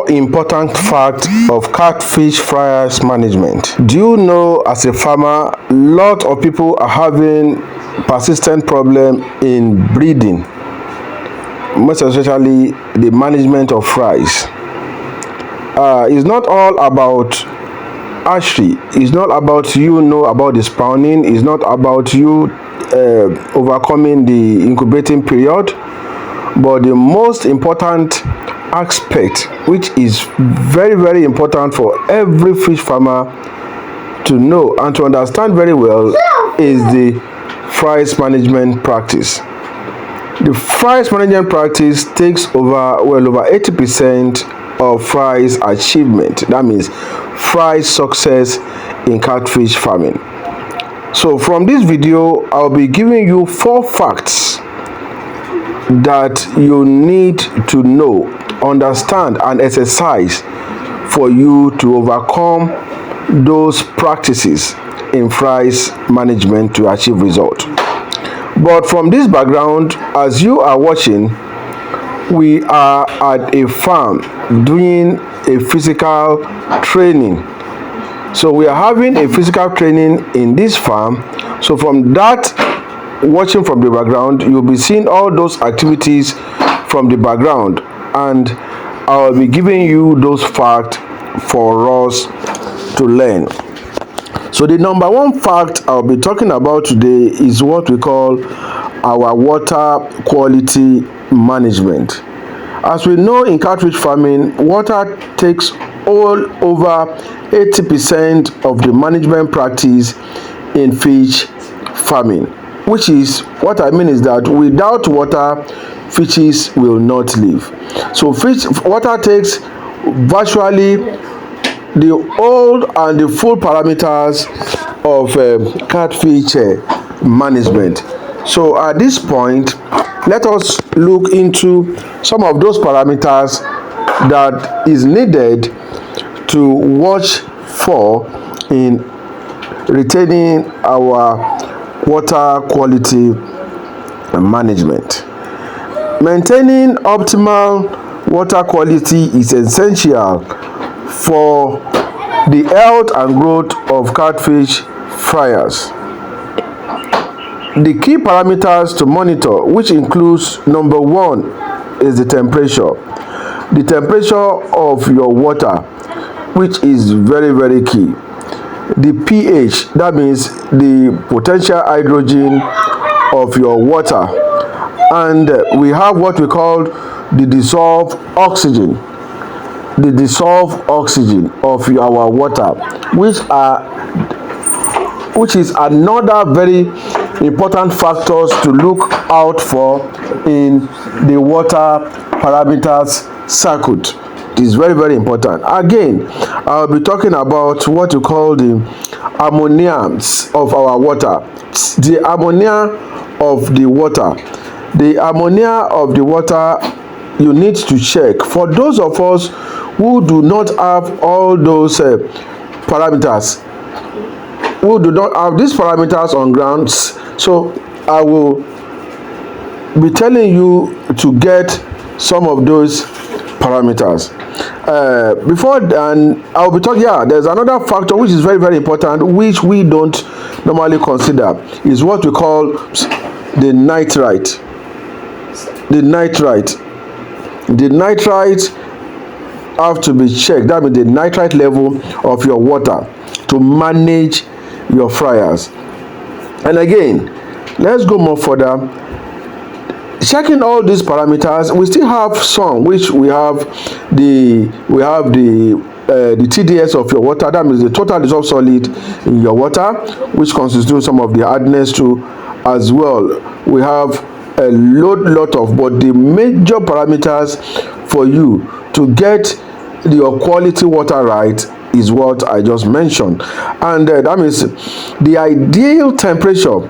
more important fact of catfish fryers management. Do you know, as a farmer, a lot of people are having persistent problem in breeding, most especially the management of fries. It's not all about hatchery. It's not about about the spawning. It's not about you overcoming the incubating period. But the most important aspect, which is very, very important for every fish farmer to know and to understand very well, is the fries management practice. The fries management practice takes over 80% of fries achievement. That means fries success in catfish farming. So from this video, I'll be giving you 4 facts that you need to know, understand, and exercise for you to overcome those practices in fries management to achieve result. But from this background, as you are watching, we are at a farm doing a physical training. So we are having a physical training in this farm. So from that, watching from the background, you'll be seeing all those activities from the background, and I'll be giving you those facts for us to learn. So the number 1 fact I'll be talking about today is what we call our water quality management. As we know, in catfish farming, water takes all over 80% of the management practice in fish farming. Which is, what I mean is that without water, fishes will not live. So water takes virtually the old and the full parameters of catfish management. So at this point, let us look into some of those parameters that is needed to watch for in retaining our water quality management. Maintaining optimal water quality is essential for the health and growth of catfish fryers. The key parameters to monitor, which includes number 1, is the temperature. The temperature of your water, which is very, very key. The pH, that means the potential hydrogen of your water, and we have what we call the dissolved oxygen. The dissolved oxygen of our water, which is another very important factors to look out for in the water parameters circuit. It is very, very important. Again, I'll be talking about what you call the ammoniums of our water. The ammonia of the water. The ammonia of the water, you need to check. For those of us who do not have all those parameters, who do not have these parameters on grounds, so I will be telling you to get some of those parameters. Before then, I'll be talking. There's another factor which is very, very important, which we don't normally consider, is what we call the nitrite. The nitrite have to be checked. That means the nitrite level of your water to manage your fryers. And again, let's go more further. Checking all these parameters, we still have some which we have the TDS of your water. That means the total dissolved solid in your water, which constitutes some of the hardness too as well. We have a lot of, but the major parameters for you to get your quality water right is what I just mentioned. And that means the ideal temperature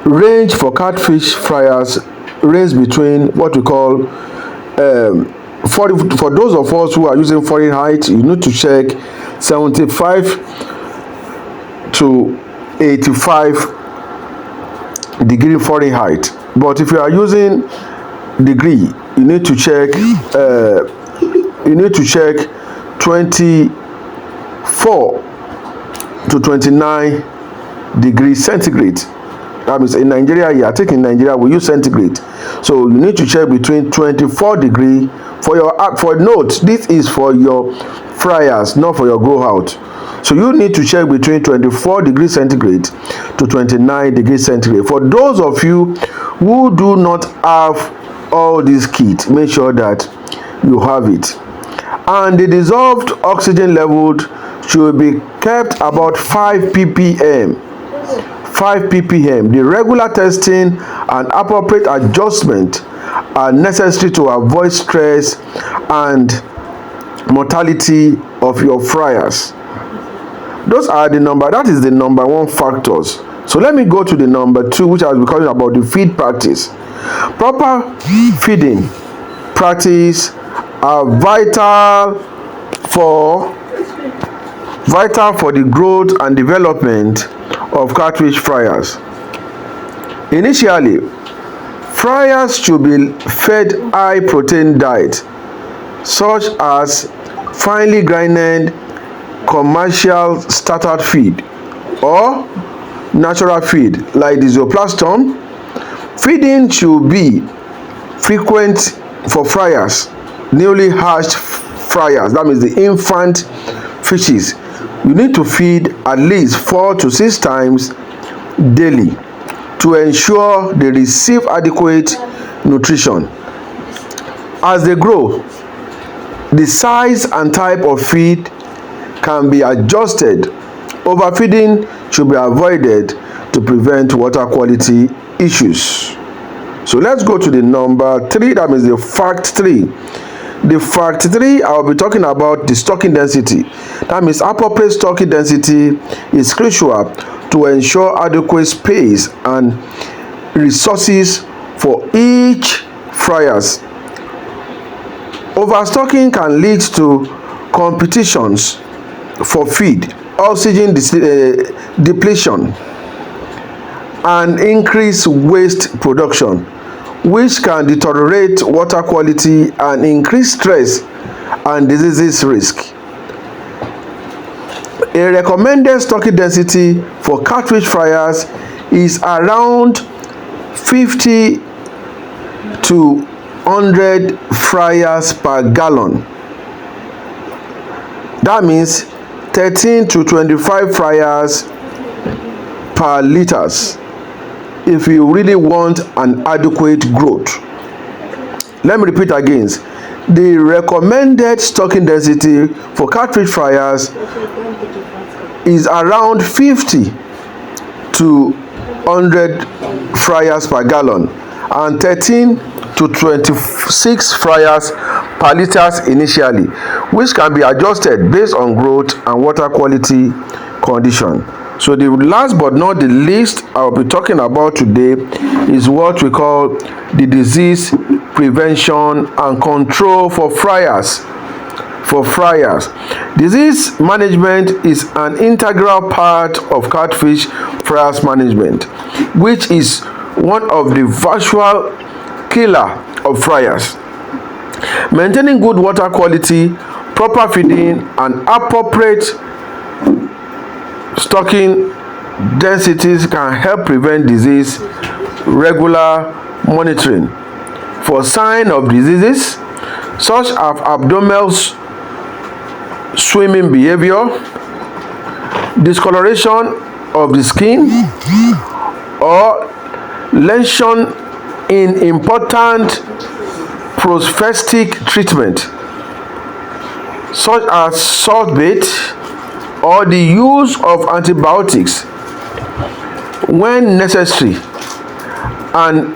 range for catfish fryers range between what we call for those of us who are using Fahrenheit, you need to check 75 to 85 degree you need to check 24 to 29 degrees centigrade. That means in Nigeria here, I think in Nigeria we use centigrade. So you need to check between 24 degree for your note. This is for your fryers, not for your grow out. So you need to check between 24 degrees centigrade to 29 degrees centigrade. For those of you who do not have all these kits, make sure that you have it. And the dissolved oxygen level should be kept about 5 ppm. 5 ppm. The regular testing and appropriate adjustment are necessary to avoid stress and mortality of your fryers. Those are the that is the number one factors. So let me go to the number two, which I was talking about, the feed practice. Proper feeding practice are vital for the growth and development of cartridge fryers. Initially, fryers should be fed high protein diet such as finely grinded commercial starter feed or natural feed like the Zooplazton. Feeding should be frequent for fryers, newly hatched fryers, that means the infant fishes. You need to feed at least 4 to 6 times daily to ensure they receive adequate nutrition. As they grow, the size and type of feed can be adjusted. Overfeeding should be avoided to prevent water quality issues. So let's go to the number 3, that means the fact 3. The fact 3, I will be talking about the stocking density. That means appropriate stocking density is crucial to ensure adequate space and resources for each fryers. Overstocking can lead to competitions for feed, oxygen depletion, and increased waste production, which can deteriorate water quality and increase stress and diseases risk. A recommended stocking density for cartridge fryers is around 50 to 100 fryers per gallon. That means 13 to 25 fryers per liters if you really want an adequate growth. Let me repeat again. The recommended stocking density for cartridge fryers is around 50 to 100 fryers per gallon and 13 to 26 fryers per liters initially, which can be adjusted based on growth and water quality condition. So the last but not the least I'll be talking about today is what we call the disease prevention and control for fryers. Disease management is an integral part of catfish fryers management, which is one of the virtual killer of fryers. Maintaining good water quality, proper feeding, and appropriate stocking densities can help prevent disease. Regular monitoring for signs of diseases such as abdominal swimming behavior, discoloration of the skin, or lesion in important prophylaxis treatment such as salt bath or the use of antibiotics when necessary and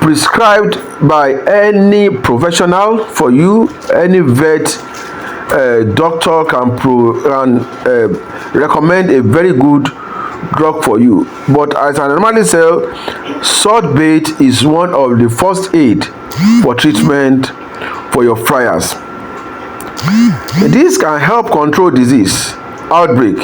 prescribed by any professional for you. Any vet doctor can recommend a very good drug for you, but as I normally say, salt bath is one of the first aid for treatment for your fryers. This can help control disease outbreak,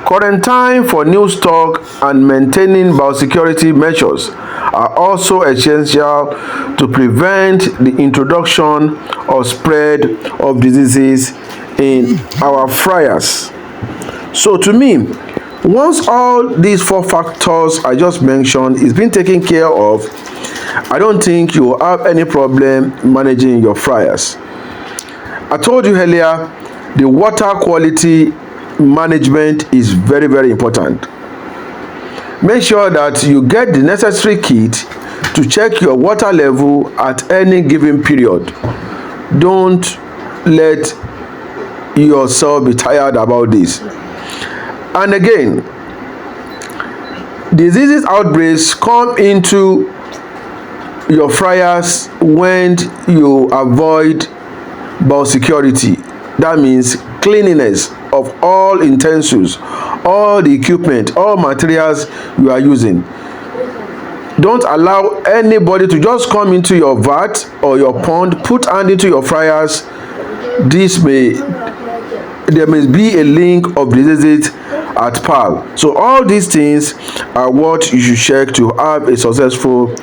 quarantine for new stock, and maintaining biosecurity measures are also essential to prevent the introduction or spread of diseases in our fryers. So to me, once all these 4 factors I just mentioned is being taken care of, I don't think you will have any problem managing your fryers. I told you earlier, the water quality management is very, very important. Make sure that you get the necessary kit to check your water level at any given period. Don't let yourself be tired about this. And again, diseases outbreaks come into your fryers when you avoid biosecurity. That means cleanliness of all utensils, all the equipment, all materials you are using. Don't allow anybody to just come into your vat or your pond, put hand into your fryers. There may be a link of diseases at PAL. So all these things are what you should check to have a successful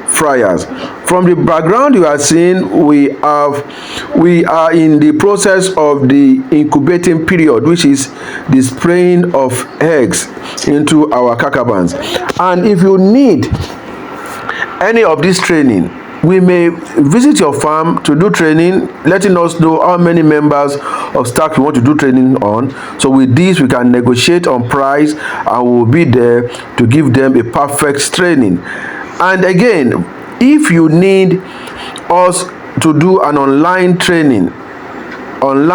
fryers. From the background you are seeing, we are in the process of the incubating period, which is the spraying of eggs into our kakabans. And if you need any of this training, we may visit your farm to do training, letting us know how many members of staff you want to do training on. So with this, we can negotiate on price and we'll be there to give them a perfect training. And again, if you need us to do an online training and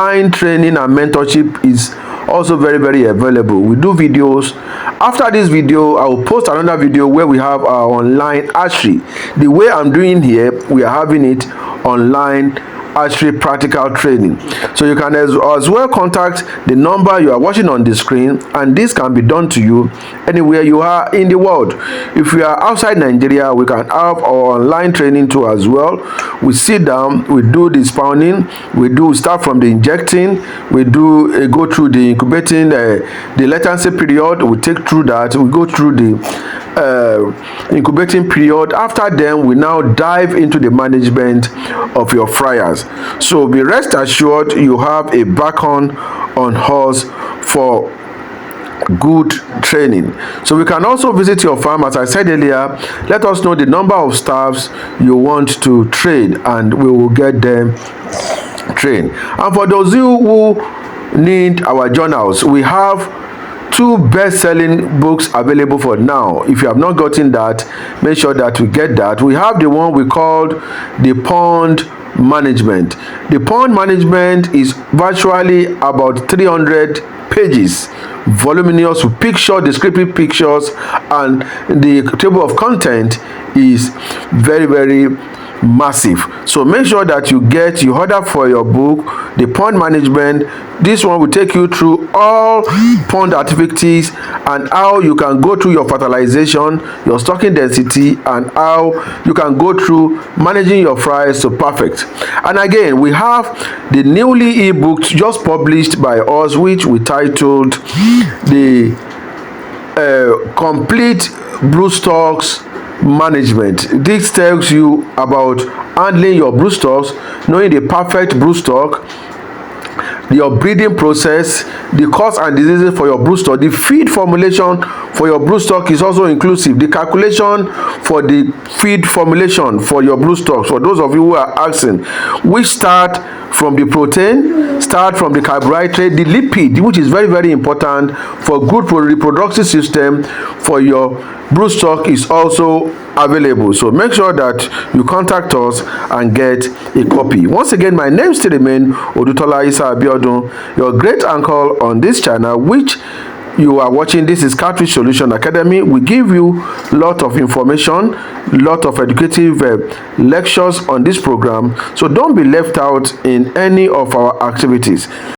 mentorship is also very, very available. We do videos. After this video, I will post another video where we have our online archery. The way I'm doing here, we are having it online archery practical training. So you can as well contact the number you are watching on the screen, and this can be done to you anywhere you are in the world. If you are outside Nigeria, we can have our online training too as well. We sit down, we do the spawning, we start from the injecting, we do go through the incubating, the latency period, we take through that, we go through the incubating period. After then, we now dive into the management of your fryers. So be rest assured you have a backbone on us for good training. So we can also visit your farm. As I said earlier, let us know the number of staffs you want to train and we will get them trained. And for those of you who need our journals, we have 2 best-selling books available for now. If you have not gotten that, make sure that we get that. We have the one we called the Pond Management. The Pond Management is virtually about 300 pages, voluminous with descriptive pictures, and the table of content is very, very massive. So make sure that you order for your book, the Pond Management. This one will take you through all pond activities and how you can go through your fertilization, your stocking density, and how you can go through managing your fries to perfect. And again, we have the newly ebook just published by us, which we titled the Complete Broodstocks Management. This tells you about handling your broodstocks, knowing the perfect broodstock, your breeding process, the cause and diseases for your broodstock. The feed formulation for your broodstock is also inclusive. The calculation for the feed formulation for your broodstocks, for those of you who are asking, which start from the protein, start from the carbohydrate, the lipid, which is very, very important for good reproductive system for your broodstock, is also available. So make sure that you contact us and get a copy. Once again, my name still remains Odutola Isa Abiodun, your great uncle on this channel, which you are watching. This is Catfish Solution Academy. We give you a lot of information, lot of educative lectures on this program, so don't be left out in any of our activities.